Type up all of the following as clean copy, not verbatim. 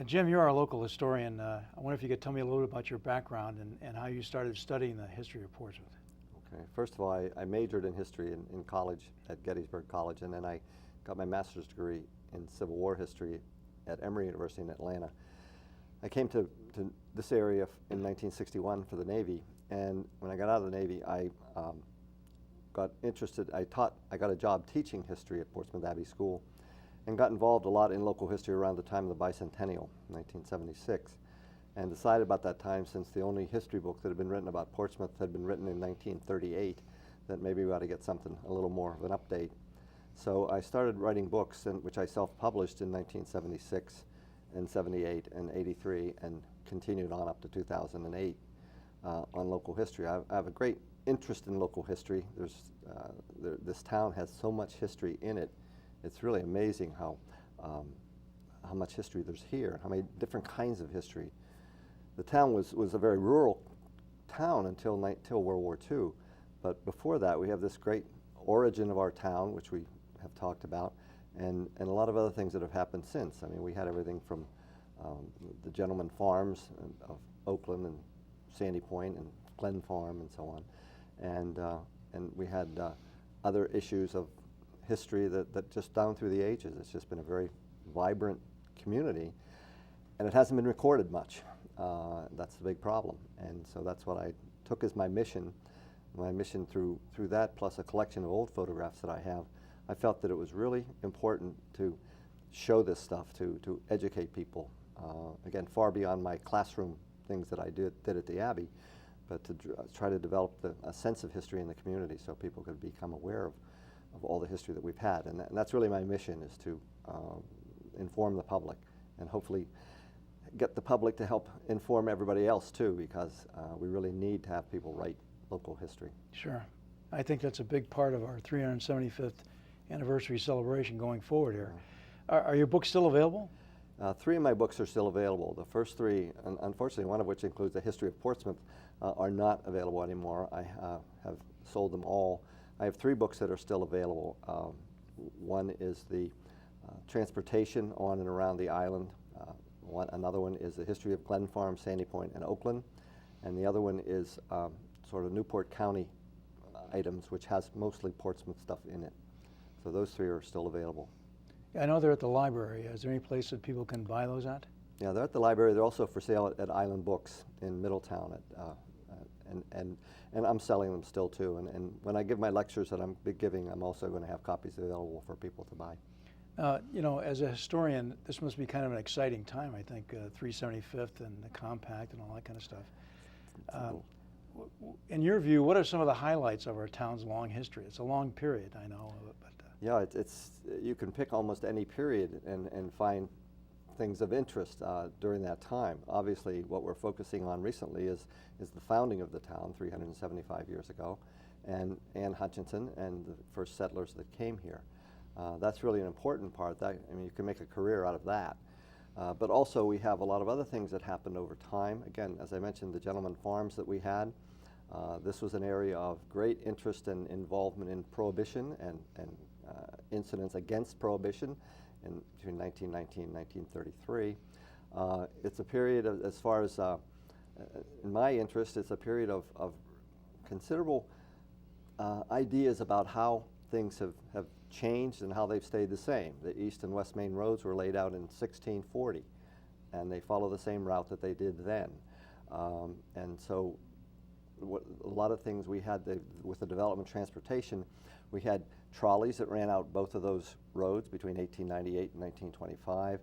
Jim, you're our local historian. I wonder if you could tell me a little bit about your background and how you started studying the history of Portsmouth. Okay. First of all, I majored in history in college at Gettysburg College, and then I got my master's degree in Civil War history at Emory University in Atlanta. I came to this area in 1961 for the Navy, and when I got out of the Navy, I got interested. I got a job teaching history at Portsmouth Abbey School, and got involved a lot in local history around the time of the bicentennial, 1976, and decided about that time, since the only history book that had been written about Portsmouth had been written in 1938, that maybe we ought to get something a little more of an update. So I started writing books, which I self-published in 1976 and 78 and 83, and continued on up to 2008 on local history. I have a great interest in local history. This town has so much history in it. It's really amazing how much history there's here, how many different kinds of history. The town was a very rural town until World War II, but before that we have this great origin of our town, which we have talked about, and a lot of other things that have happened since. I mean, we had everything from the gentleman farms of Oakland and Sandy Point and Glen Farm and so on, and we had other issues of history that just down through the ages. It's just been a very vibrant community, and it hasn't been recorded much. That's the big problem, and so that's what I took as my mission. My mission through that, plus a collection of old photographs that I have, I felt that it was really important to show this stuff, to educate people. Again, far beyond my classroom things that I did at the Abbey, but to try to develop a sense of history in the community so people could become aware of all the history that we've had. And that's really my mission, is to inform the public and hopefully get the public to help inform everybody else too, because we really need to have people write local history. Sure. I think that's a big part of our 375th anniversary celebration going forward here. Are your books still available? 3 of my books are still available. The first 3, unfortunately one of which includes the history of Portsmouth, are not available anymore. I have sold them all. I have 3 books that are still available. One is the transportation on and around the island. Another one is the history of Glen Farm, Sandy Point, and Oakland. And the other one is sort of Newport County items, which has mostly Portsmouth stuff in it. So those 3 are still available. I know they're at the library. Is there any place that people can buy those at? Yeah, they're at the library. They're also for sale at Island Books in Middletown. And I'm selling them still too. And when I give my lectures that I'm giving, I'm also going to have copies available for people to buy. You know, as a historian, this must be kind of an exciting time, I think, 375th and the compact and all that kind of stuff. In your view, what are some of the highlights of our town's long history? It's a long period, I know. But yeah, you can pick almost any period and find things of interest during that time. Obviously, what we're focusing on recently is the founding of the town 375 years ago, and Anne Hutchinson and the first settlers that came here. That's really an important part. I mean, you can make a career out of that. But also we have a lot of other things that happened over time. Again, as I mentioned, the gentleman farms that we had. This was an area of great interest and involvement in Prohibition and incidents against Prohibition between 1919 and 1933. It's a period of, as far as in my interest, it's a period of considerable ideas about how things have changed and how they've stayed the same. The East and West Main roads were laid out in 1640, and they follow the same route that they did then. And so a lot of things we had with the development of transportation, we had trolleys that ran out both of those roads between 1898 and 1925.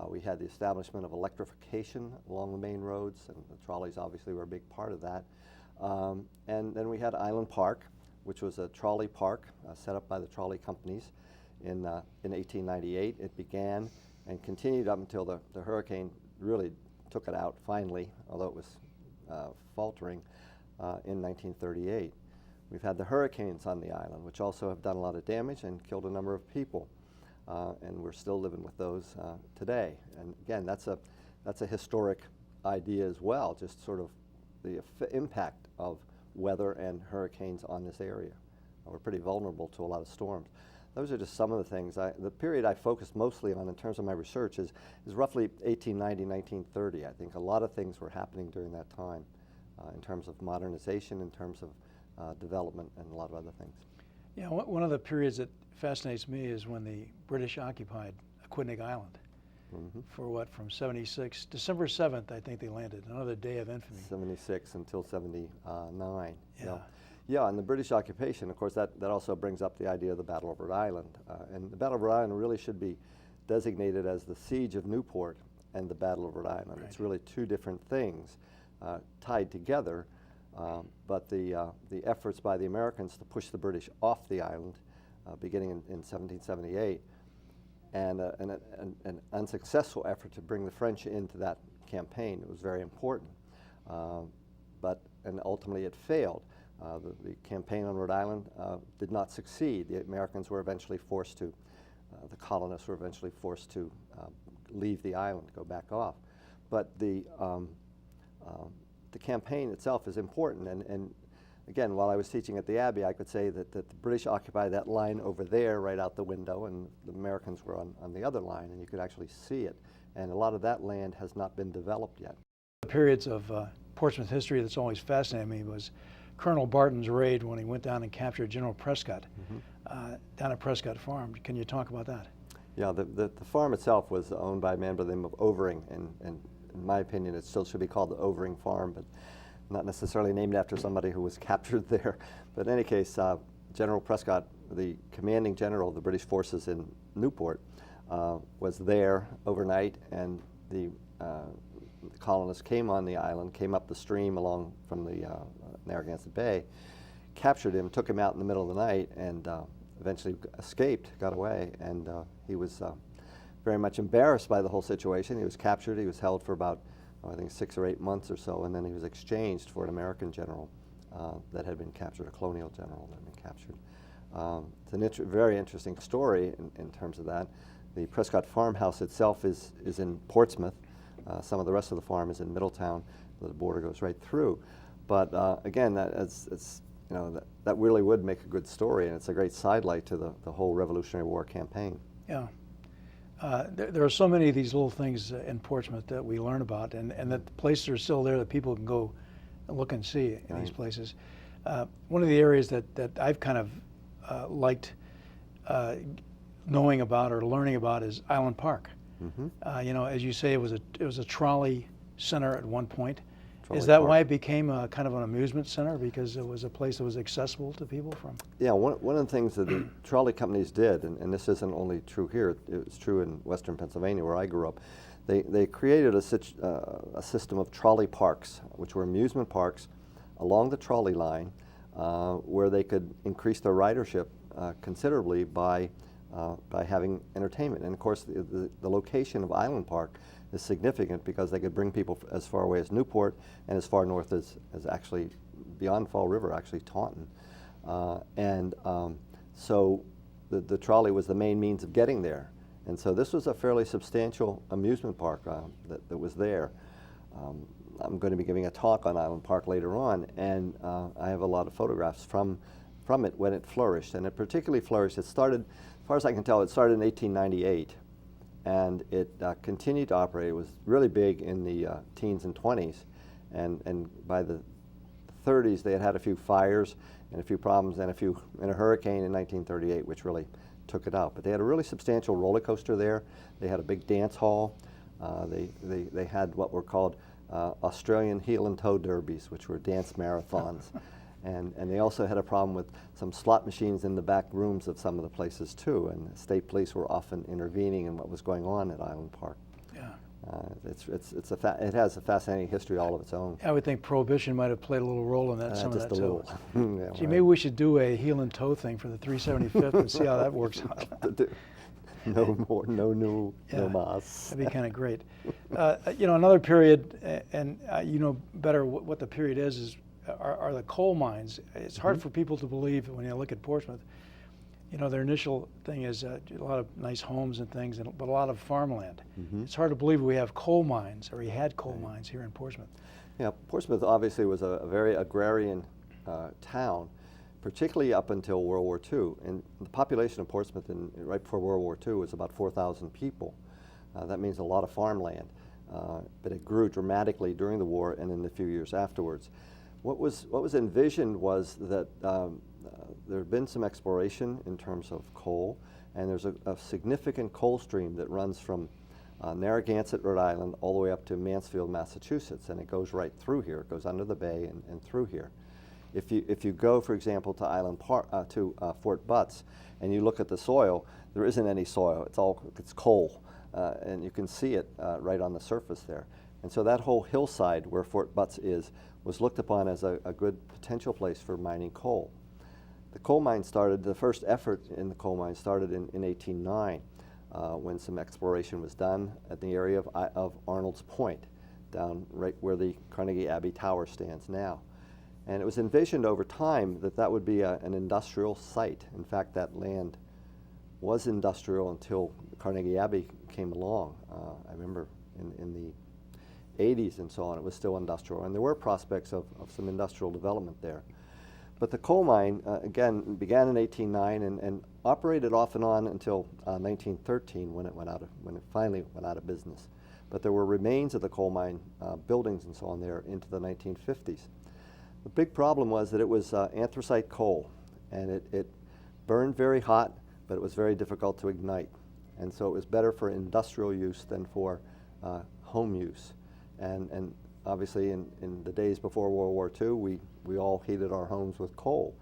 We had the establishment of electrification along the main roads, and the trolleys obviously were a big part of that. And then we had Island Park, which was a trolley park set up by the trolley companies in 1898. It began and continued up until the hurricane really took it out finally, although it was faltering in 1938. We've had the hurricanes on the island, which also have done a lot of damage and killed a number of people, and we're still living with those today. And again, that's a historic idea as well, just sort of the impact of weather and hurricanes on this area. We're pretty vulnerable to a lot of storms. those are just some of the things. The period I focused mostly on in terms of my research is roughly 1890, 1930. I think a lot of things were happening during that time in terms of modernization, in terms of development, and a lot of other things. Yeah, one of the periods that fascinates me is when the British occupied Aquidneck Island. For what, from 76, December 7th, I think they landed, another day of infamy. 76 until 79. Yeah. Yeah, and the British occupation, of course, that also brings up the idea of the Battle of Rhode Island. And the Battle of Rhode Island really should be designated as the Siege of Newport and the Battle of Rhode Island. Right. It's really two different things tied together, but the efforts by the Americans to push the British off the island, beginning in 1778, and an unsuccessful effort to bring the French into that campaign. It was very important, and ultimately it failed. The campaign on Rhode Island did not succeed. The Americans were eventually forced to, the colonists were eventually forced to leave the island, go back off. But the campaign itself is important, and again, while I was teaching at the Abbey, I could say that the British occupied that line over there right out the window, and the Americans were on the other line, and you could actually see it. And a lot of that land has not been developed yet. The periods of Portsmouth history that's always fascinated me was Colonel Barton's raid when he went down and captured General Prescott down at Prescott Farm. Can you talk about that? Yeah, the farm itself was owned by a man by the name of Overing, and in my opinion, it still should be called the Overing Farm, but not necessarily named after somebody who was captured there. But in any case, General Prescott, the commanding general of the British forces in Newport, was there overnight, and the colonists came on the island, came up the stream along from the Narragansett Bay, captured him, took him out in the middle of the night, and eventually escaped, got away, and he was very much embarrassed by the whole situation. He was captured. He was held for about, I think, 6 or 8 months or so, and then he was exchanged for an American general that had been captured, a colonial general that had been captured. It's a very interesting story in terms of that. The Prescott farmhouse itself is in Portsmouth. Some of the rest of the farm is in Middletown. The border goes right through. But again, that really would make a good story, and it's a great sidelight to the whole Revolutionary War campaign. Yeah. There are so many of these little things in Portsmouth that we learn about, and that the places are still there that people can go and look and see in these places. One of the areas that I've kind of liked knowing about or learning about is Island Park. You know, as you say, it was a trolley center at one point. Is that why it became a kind of an amusement center, because it was a place that was accessible to people from? Yeah, one of the things that the trolley companies did, and this isn't only true here, it was true in Western Pennsylvania where I grew up, they created a system of trolley parks, which were amusement parks along the trolley line, where they could increase their ridership considerably by having entertainment. And of course, the location of Island Park is significant because they could bring people as far away as Newport and as far north as actually beyond Fall River, actually Taunton. So the trolley was the main means of getting there. And so this was a fairly substantial amusement park that was there. I'm going to be giving a talk on Island Park later on, and I have a lot of photographs from it when it flourished. And it particularly flourished. It started, as far as I can tell, it started in 1898. And it continued to operate. It was really big in the teens and 20s. And by the 30s, they had a few fires and a few problems and a hurricane in 1938, which really took it out. But they had a really substantial roller coaster there. They had a big dance hall. They had what were called Australian heel and toe derbies, which were dance marathons. And they also had a problem with some slot machines in the back rooms of some of the places too, and the state police were often intervening in what was going on at Island Park. Yeah. It has a fascinating history all of its own. I would think Prohibition might have played a little role in that, some of that just a too. little. Yeah, Gee, maybe we should do a heel and toe thing for the 375th and see how that works out. No more, no mas. That'd be kind of great. You know, another period, and you know better what the period is are the coal mines. It's hard for people to believe when you look at Portsmouth. You know, their initial thing is a lot of nice homes and things, but a lot of farmland. It's hard to believe we have coal mines, or we had coal mines here in Portsmouth. Yeah, Portsmouth obviously was a very agrarian town, particularly up until World War II. And the population of Portsmouth right before World War II was about 4,000 people. That means a lot of farmland, but it grew dramatically during the war and in the few years afterwards. What was envisioned was that there had been some exploration in terms of coal, and there's a significant coal stream that runs from Narragansett, Rhode Island, all the way up to Mansfield, Massachusetts, and it goes right through here. It goes under the bay and through here. If you go, for example, to Fort Butts, and you look at the soil, there isn't any soil. It's coal, and you can see it right on the surface there. And so that whole hillside where Fort Butts is was looked upon as a good potential place for mining coal. The coal mine started. The first effort in the coal mine started in 1809. When some exploration was done at the area of Arnold's Point, down right where the Carnegie Abbey Tower stands now. And it was envisioned over time that that would be an industrial site. In fact, that land was industrial until Carnegie Abbey came along. I remember in the 80s and so on, it was still industrial. And there were prospects of some industrial development there. But the coal mine, again, began in 1809 and operated off and on until 1913 when it finally went out of business. But there were remains of the coal mine buildings and so on there into the 1950s. The big problem was that it was anthracite coal, and it burned very hot, but it was very difficult to ignite. And so it was better for industrial use than for home use. And obviously in the days before World War II, we all heated our homes with coal,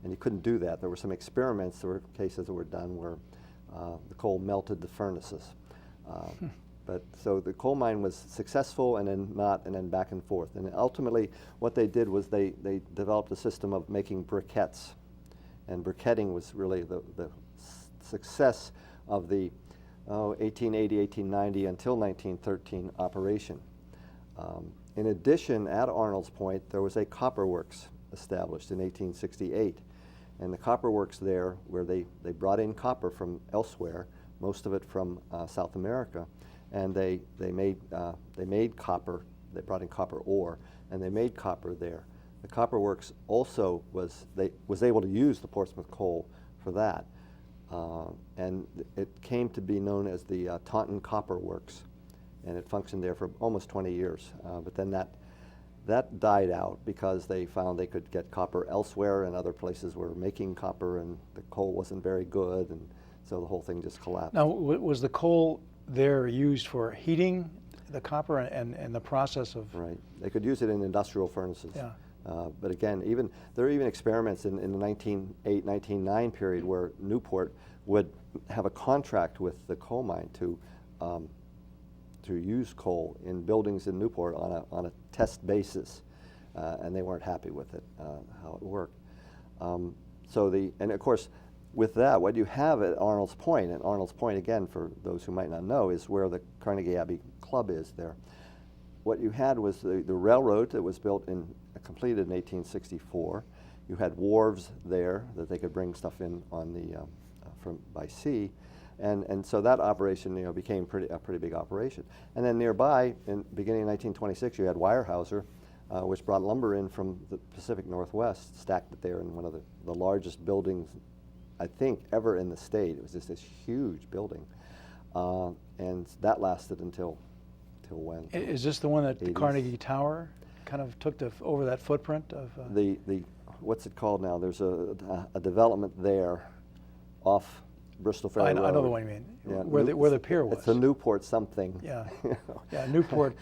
and you couldn't do that. There were some experiments, there were cases that were done where the coal melted the furnaces. But so the coal mine was successful and then not, and then back and forth. And ultimately what they did was they developed a system of making briquettes. And briquetting was really the success of the 1880, 1890 until 1913 operation. In addition, at Arnold's Point, there was a copper works established in 1868. And the copper works there, where they brought in copper from elsewhere, most of it from South America, and they made copper. They brought in copper ore, and they made copper there. The copper works also was able to use the Portsmouth coal for that, and it came to be known as the Taunton Copper Works, and it functioned there for almost 20 years. But then that died out because they found they could get copper elsewhere, and other places were making copper, and the coal wasn't very good, and so the whole thing just collapsed. Now, was the coal there used for heating the copper and the process of? Right. They could use it in industrial furnaces. Yeah. But again, there are even experiments in the 1908, 1909 period where Newport would have a contract with the coal mine to use coal in buildings in Newport on a test basis, and they weren't happy with it, how it worked. And of course, with that, what you have at Arnold's Point, and Arnold's Point, again, for those who might not know, is where the Carnegie Abbey Club is there. What you had was the railroad that was completed in 1864. You had wharves there that they could bring stuff in on by sea, and so that operation, became a pretty big operation. And then nearby, beginning in 1926, you had Weyerhaeuser, which brought lumber in from the Pacific Northwest, stacked it there in one of the largest buildings, I think, ever in the state. It was just this huge building, and that lasted until when? Is this the one that 80s. Carnegie Tower kind of took over that footprint of? The what's it called now? There's a development there, off Bristol Ferry I Road. know the one you mean. Yeah, where the pier was. It's a Newport something. Yeah, yeah, Newport,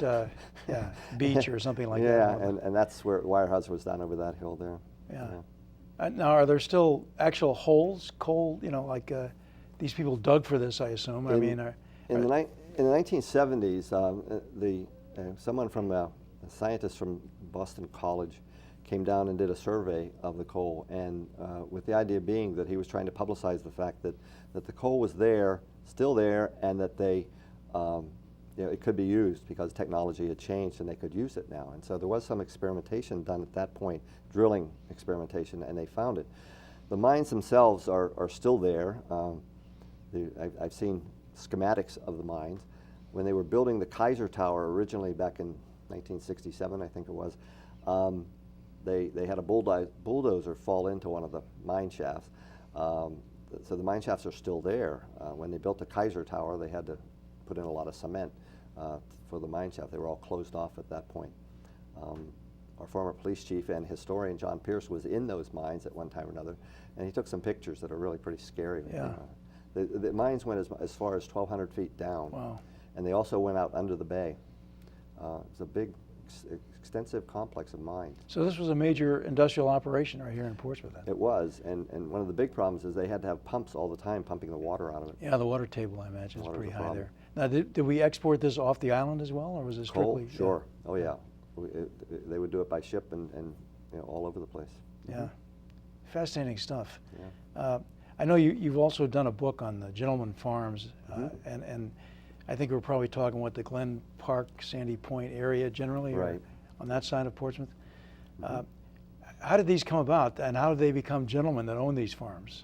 Beach or something like that. Yeah, and that's where Weyerhaeuser was down over that hill there. Yeah. Now, are there still actual holes, coal? Like these people dug for this, I assume. In the 1970s, someone a scientist from Boston College came down and did a survey of the coal, and with the idea being that he was trying to publicize the fact that the coal was there, still there, and that it could be used because technology had changed and they could use it now. And so there was some experimentation done at that point, drilling experimentation, and they found it. The mines themselves are still there. I've seen schematics of the mines. When they were building the Kaiser Tower originally back in 1967, I think it was, they had a bulldozer fall into one of the mine shafts. So the mine shafts are still there. When they built the Kaiser Tower, they had to put in a lot of cement for the mine shaft. They were all closed off at that point. Our former police chief and historian, John Pierce, was in those mines at one time or another, and he took some pictures that are really pretty scary. Yeah. The mines went as far as 1,200 feet down. Wow. And they also went out under the bay. It's a big, extensive complex of mines. So this was a major industrial operation right here in Portsmouth then? It was, and one of the big problems is they had to have pumps all the time pumping the water out of it. Yeah, the water table, I imagine, is Water's pretty a high problem. there. Now, did we export this off the island as well, or was it Coal? strictly? Sure. Oh yeah. They would do it by ship and all over the place. Yeah. Fascinating stuff. Yeah. I know you've also done a book on the gentleman farms, Mm-hmm. and I think we're probably talking what the Glen Park, Sandy Point area generally, or Right. on that side of Portsmouth. Mm-hmm. How did these come about, and how did they become gentlemen that own these farms?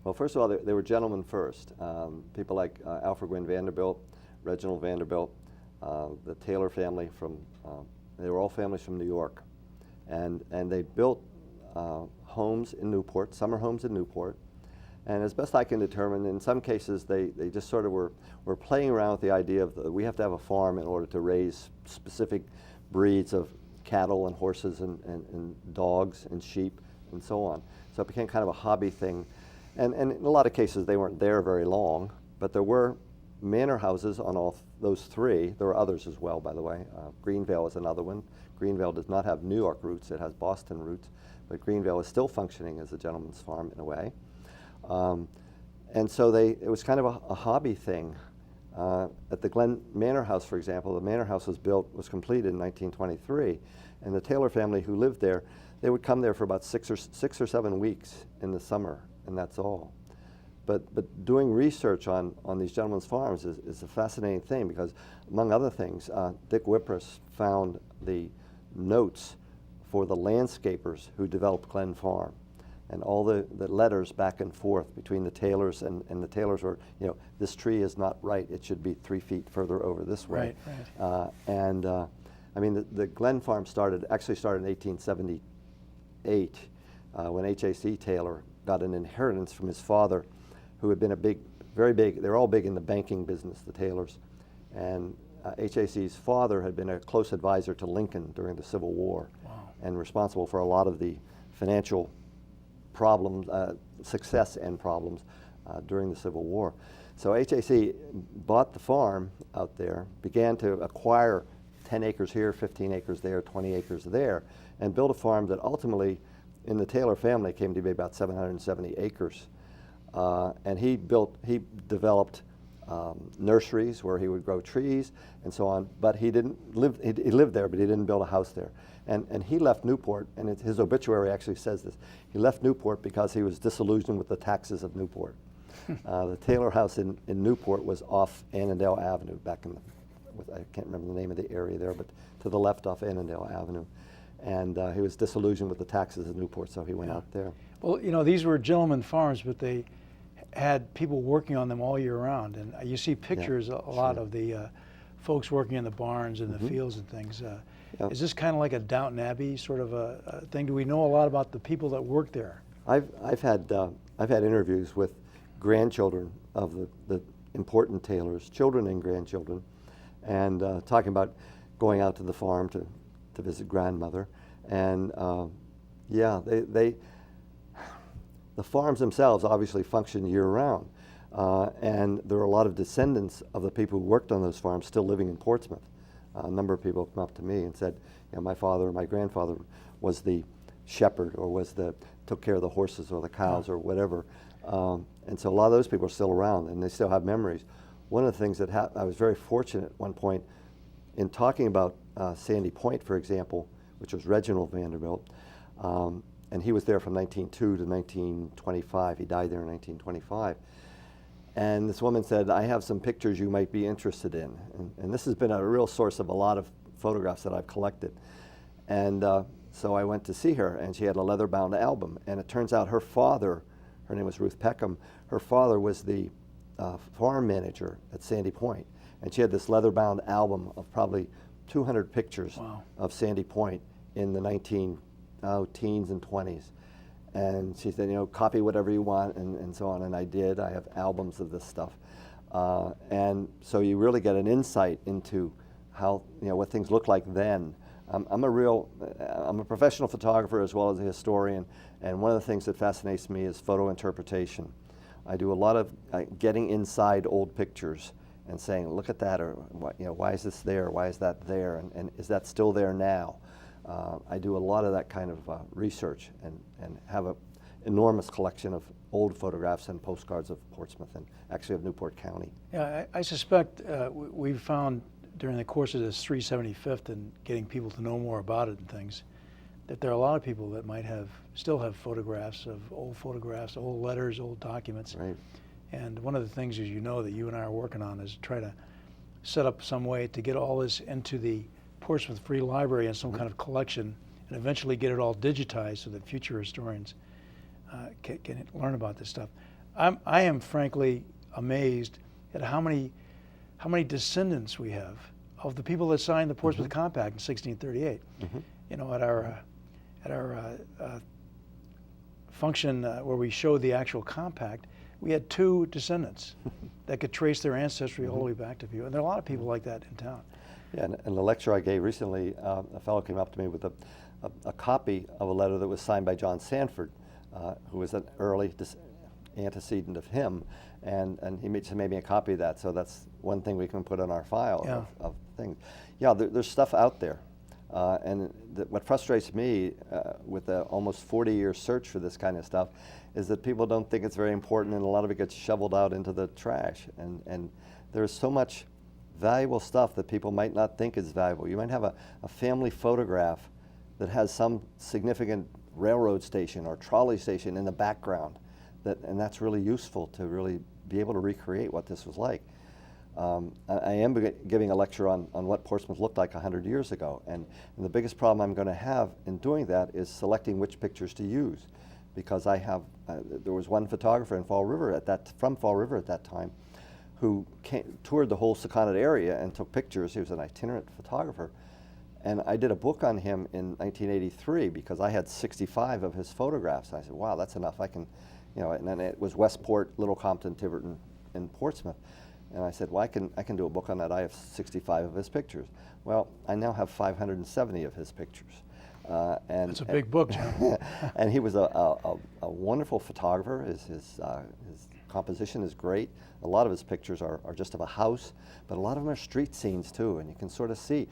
Well, first of all, they were gentlemen first. People like Alfred Gwynn Vanderbilt, Reginald Vanderbilt, the Taylor family they were all families from New York. And they built homes in Newport, summer homes in Newport. And as best I can determine, in some cases, they just sort of were playing around with the idea of we have to have a farm in order to raise specific breeds of cattle and horses and dogs and sheep and so on. So it became kind of a hobby thing. And in a lot of cases, they weren't there very long, but there were manor houses on all those three. There were others as well, by the way. Greenvale is another one. Greenvale does not have New York roots, it has Boston roots, but Greenvale is still functioning as a gentleman's farm in a way. And so it was kind of a hobby thing. At the Glen Manor House, for example, the manor house was completed in 1923, and the Taylor family who lived there, they would come there for about six or 7 weeks in the summer, and that's all. But doing research on these gentlemen's farms is a fascinating thing because, among other things, Dick Wypris found the notes for the landscapers who developed Glen Farm. And all the letters back and forth between the Taylors, and the Taylors were, this tree is not right, it should be 3 feet further over this way. Right. I mean, the Glen Farm actually started in 1878 when H.A.C. Taylor got an inheritance from his father, who had been very big, they're all big in the banking business, the Taylors. And H.A.C.'s father had been a close advisor to Lincoln during the Civil War. Wow. And responsible for a lot of the financial problems, success and problems during the Civil War. So H.A.C. bought the farm out there, began to acquire 10 acres here, 15 acres there, 20 acres there, and built a farm that ultimately, in the Taylor family, came to be about 770 acres. And he developed nurseries where he would grow trees and so on, but he lived there, but he didn't build a house there. And he left Newport, and his obituary actually says this. He left Newport because he was disillusioned with the taxes of Newport. The Taylor house in Newport was off Annandale Avenue, I can't remember the name of the area there, but to the left off Annandale Avenue. And he was disillusioned with the taxes of Newport, so he went out there. Well, these were gentlemen farms, but they had people working on them all year round. And you see pictures, a lot of the folks working in the barns and the fields and things. Is this kind of like a Downton Abbey sort of a thing? Do we know a lot about the people that work there? I've had interviews with grandchildren of the important Taylors, children and grandchildren, and talking about going out to the farm to visit grandmother. And the farms themselves obviously function year-round, and there are a lot of descendants of the people who worked on those farms still living in Portsmouth. A number of people have come up to me and said, my father or my grandfather was the shepherd, or took care of the horses or the cows or whatever. And so a lot of those people are still around, and they still have memories. One of the things that I was very fortunate at one point in talking about Sandy Point, for example, which was Reginald Vanderbilt, and he was there from 1902 to 1925. He died there in 1925. And this woman said, I have some pictures you might be interested in. And this has been a real source of a lot of photographs that I've collected. And so I went to see her, and she had a leather-bound album. And it turns out her father, her name was Ruth Peckham, her father was the farm manager at Sandy Point. And she had this leather-bound album of probably 200 pictures of Sandy Point in the teens and 20s. And she said, copy whatever you want, and so on. And I did. I have albums of this stuff. And so you really get an insight into how, what things look like then. I'm a professional photographer as well as a historian, and one of the things that fascinates me is photo interpretation. I do a lot of getting inside old pictures and saying, look at that, or why is this there? Why is that there? And is that still there now? I do a lot of that kind of research and have an enormous collection of old photographs and postcards of Portsmouth and actually of Newport County. Yeah, I suspect we've found during the course of this 375th and getting people to know more about it and things, that there are a lot of people that might still have photographs, old letters, old documents. Right. And one of the things, as you know, that you and I are working on is try to set up some way to get all this into the Portsmouth Free Library in some kind of collection, and eventually get it all digitized so that future historians can learn about this stuff. I am frankly amazed at how many descendants we have of the people that signed the Portsmouth Compact in 1638. At our function where we showed the actual compact, we had 2 descendants that could trace their ancestry all the way back to people. And there are a lot of people like that in town. Yeah, and in the lecture I gave recently, a fellow came up to me with a copy of a letter that was signed by John Sanford, who was an early antecedent of him, and he made me a copy of that. So that's one thing we can put on our file of things. Yeah, there's stuff out there. And what frustrates me with the almost 40-year search for this kind of stuff is that people don't think it's very important, and a lot of it gets shoveled out into the trash. And there's so much valuable stuff that people might not think is valuable. You might have a family photograph that has some significant railroad station or trolley station in the background, and that's really useful to really be able to recreate what this was like. I am giving a lecture on what Portsmouth looked like 100 years ago, and the biggest problem I'm going to have in doing that is selecting which pictures to use, because there was one photographer in from Fall River at that time who toured the whole Sakonnet area and took pictures. He was an itinerant photographer, and I did a book on him in 1983 because I had 65 of his photographs. I said, wow, that's enough. I can, and then it was Westport, Little Compton, Tiverton, and Portsmouth. And I said, well, I can do a book on that. I have 65 of his pictures. Well, I now have 570 of his pictures. That's a big book, John. And he was a wonderful photographer. His composition is great. A lot of his pictures are just of a house, but a lot of them are street scenes too. And you can sort of see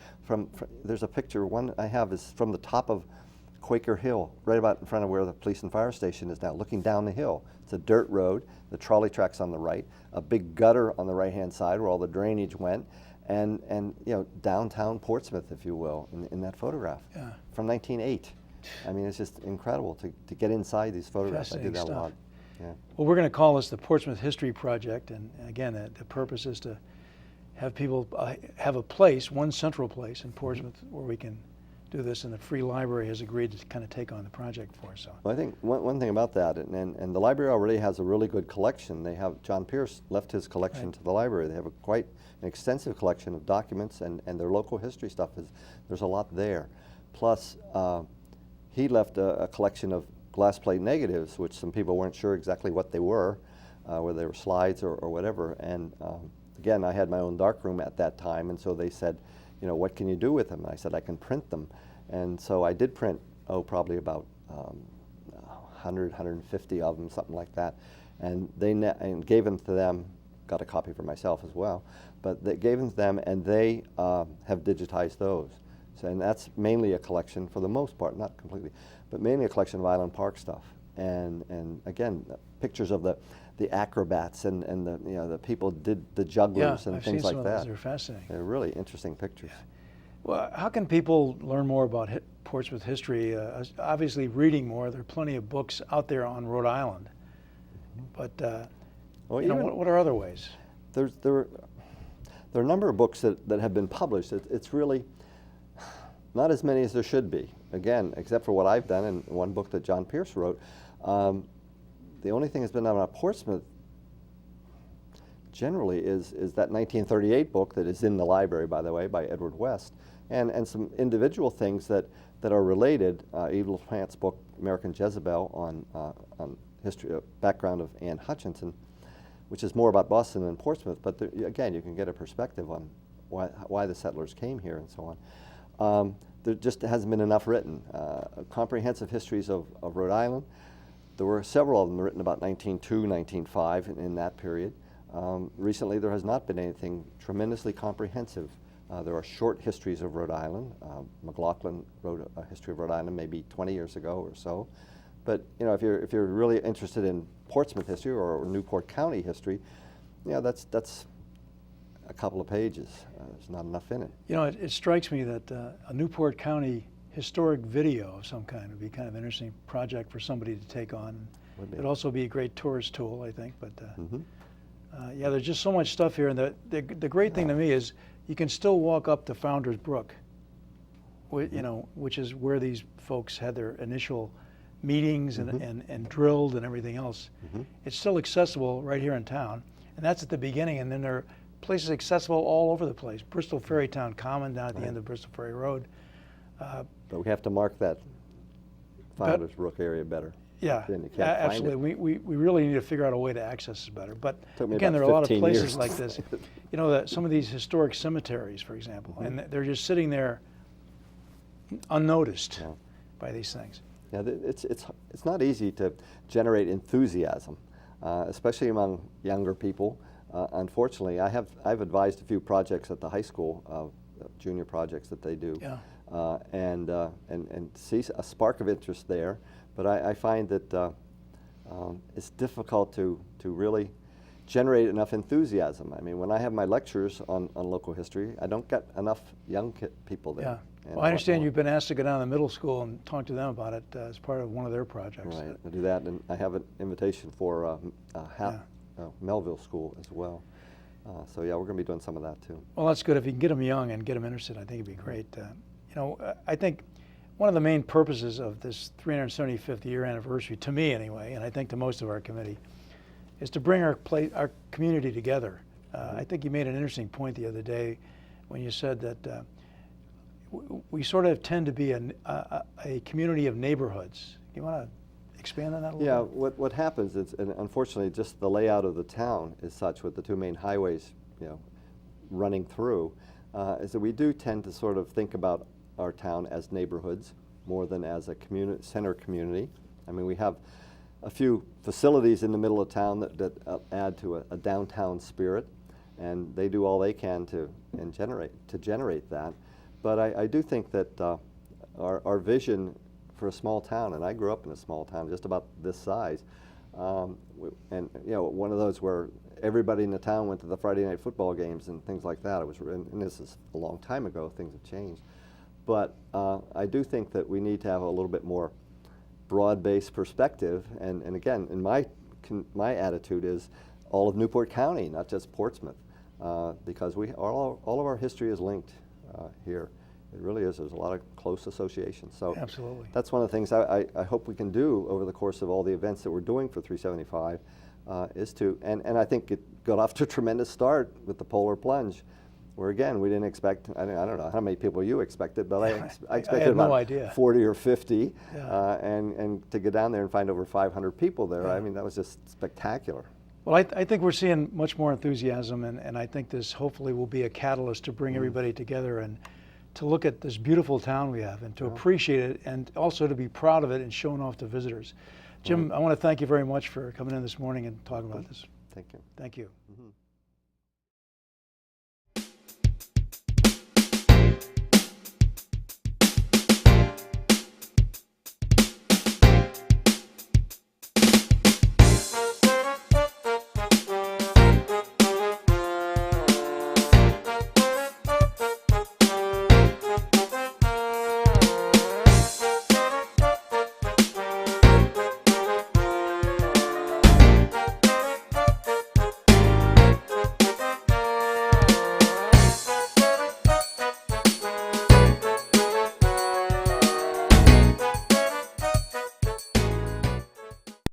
there's a picture, one I have is from the top of Quaker Hill, right about in front of where the police and fire station is now, looking down the hill. It's a dirt road, the trolley track's on the right, a big gutter on the right-hand side where all the drainage went, and downtown Portsmouth, if you will, in that photograph from 1908. I mean, it's just incredible to get inside these photographs. I did that a lot. Yeah. Well, we're going to call this the Portsmouth History Project, and again, the purpose is to have people have a place, one central place in Portsmouth where we can do this, and the Free Library has agreed to kind of take on the project for us. So. Well, I think one thing about that, and the library already has a really good collection. They have, John Pierce left his collection to the library. They have quite an extensive collection of documents, and their local history stuff there's a lot there. Plus, he left a collection of glass plate negatives, which some people weren't sure exactly what they were, whether they were slides or whatever. And again, I had my own darkroom at that time, and so they said, what can you do with them? And I said, I can print them. And so I did print, probably about 100, 150 of them, something like that. And and gave them to them, got a copy for myself as well, but they gave them to them, and they have digitized those. So, and that's mainly a collection, for the most part, not completely, but mainly a collection of Island Park stuff. And again, pictures of the acrobats and the people did the jugglers and things like that. Those. They're fascinating. They're really interesting pictures. Yeah. Well, how can people learn more about Portsmouth history? Obviously, reading more. There are plenty of books out there on Rhode Island, but what are other ways? There are a number of books that have been published. It's really not as many as there should be. Again, except for what I've done and one book that John Pierce wrote. The only thing that's been done about Portsmouth generally is that 1938 book that is in the library, by the way, by Edward West, and some individual things that that are related. Evelyn Plant's book, American Jezebel, on history, background of Anne Hutchinson, which is more about Boston than Portsmouth, but again, you can get a perspective on why the settlers came here and so on. There just hasn't been enough written. Comprehensive histories of Rhode Island. There were several of them written about 1902, 1905 in that period. Recently, there has not been anything tremendously comprehensive. There are short histories of Rhode Island. McLaughlin wrote a history of Rhode Island maybe 20 years ago or so. But you know, if you're really interested in Portsmouth history or Newport County history, you know, that's a couple of pages. There's not enough in it. You know, it strikes me that a Newport County historic video of some kind would be kind of an interesting project for somebody to take on. It'd also be a great tourist tool, I think. But yeah, there's just so much stuff here, and the great thing to me is you can still walk up to Founder's Brook, you know, which is where these folks had their initial meetings and drilled and everything else. It's still accessible right here in town, and that's at the beginning. And then there are places accessible all over the place. Bristol Ferry Town Common down at the end of Bristol Ferry Road. But we have to mark that Founder's Brook area better. Yeah, Then you can't absolutely. find it. We really need to figure out a way to access this better. But Took me again, about there are a lot of 15 places years. like this. You know, some of these historic cemeteries, for example, and they're just sitting there unnoticed by these things. Yeah, it's not easy to generate enthusiasm, especially among younger people. Unfortunately, I've advised a few projects at the high school, junior projects that they do, and see a spark of interest there. But I find that it's difficult to really generate enough enthusiasm. I mean, when I have my lectures on local history, I don't get enough young people there. Yeah. Well, I understand you've been asked to go down to the middle school and talk to them about it as part of one of their projects. Right, I do that, and I have an invitation for Melville School as well. So yeah, we're going to be doing some of that too. Well, that's good. If you can get them young and get them interested, I think it'd be great. You know, I think one of the main purposes of this 375th year anniversary, to me anyway, and I think to most of our committee, is to bring our community together. I think you made an interesting point the other day when you said that we sort of tend to be a community of neighborhoods. You want to expand on that a little bit? Yeah, what happens is, and unfortunately, just the layout of the town is such with the two main highways, you know, running through, is that we do tend to sort of think about our town as neighborhoods more than as a center community. I mean, we have a few facilities in the middle of town that add to a downtown spirit, and they do all they can to generate that. But I do think that our vision for a small town, and I grew up in a small town just about this size, and you know, one of those where everybody in the town went to the Friday night football games and things like that. And this is a long time ago, things have changed. But I do think that we need to have a little bit more broad-based perspective, and again, in my attitude is all of Newport County, not just Portsmouth, because all of our history is linked here. It really is. There's a lot of close associations. So absolutely, that's one of the things I hope we can do over the course of all the events that we're doing for 375, is to, and I think it got off to a tremendous start with the Polar Plunge, where again, we didn't expect, I don't know how many people you expected, but I expected had no about idea. 40 or 50, Yeah. and to get down there and find over 500 people there, I mean, that was just spectacular. Well, I think we're seeing much more enthusiasm, and I think this hopefully will be a catalyst to bring everybody together and to look at this beautiful town we have and to appreciate it, and also to be proud of it and showing off to visitors. Jim, I want to thank you very much for coming in this morning and talking about this. Thank you. Thank you.